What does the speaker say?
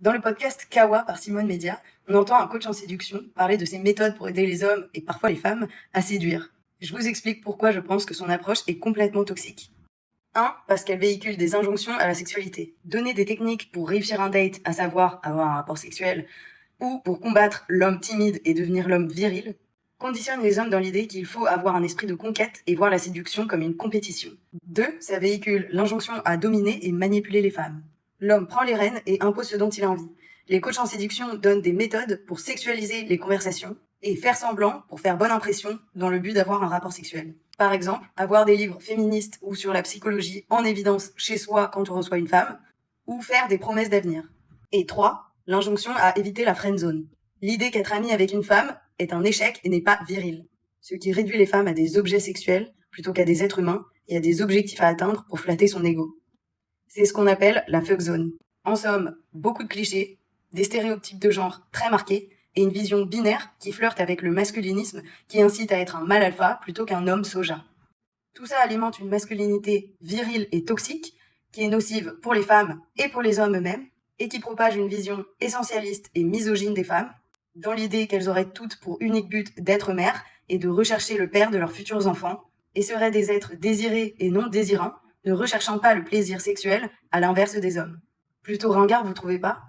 Dans le podcast Kawa par Simone Média, on entend un coach en séduction parler de ses méthodes pour aider les hommes et parfois les femmes à séduire. Je vous explique pourquoi je pense que son approche est complètement toxique. 1. Parce qu'elle véhicule des injonctions à la sexualité. Donner des techniques pour réussir un date, à savoir avoir un rapport sexuel, ou pour combattre l'homme timide et devenir l'homme viril, conditionne les hommes dans l'idée qu'il faut avoir un esprit de conquête et voir la séduction comme une compétition. 2. Ça véhicule l'injonction à dominer et manipuler les femmes. L'homme prend les rênes et impose ce dont il a envie. Les coachs en séduction donnent des méthodes pour sexualiser les conversations et faire semblant pour faire bonne impression dans le but d'avoir un rapport sexuel. Par exemple, avoir des livres féministes ou sur la psychologie en évidence chez soi quand on reçoit une femme, ou faire des promesses d'avenir. Et 3. L'injonction à éviter la friend zone. L'idée qu'être ami avec une femme est un échec et n'est pas viril, ce qui réduit les femmes à des objets sexuels plutôt qu'à des êtres humains et à des objectifs à atteindre pour flatter son ego. C'est ce qu'on appelle la fuck zone. En somme, beaucoup de clichés, des stéréotypes de genre très marqués et une vision binaire qui flirte avec le masculinisme qui incite à être un mâle alpha plutôt qu'un homme soja. Tout ça alimente une masculinité virile et toxique qui est nocive pour les femmes et pour les hommes eux-mêmes et qui propage une vision essentialiste et misogyne des femmes dans l'idée qu'elles auraient toutes pour unique but d'être mères et de rechercher le père de leurs futurs enfants et seraient des êtres désirés et non désirants, ne recherchant pas le plaisir sexuel à l'inverse des hommes. Plutôt ringard, vous trouvez pas ?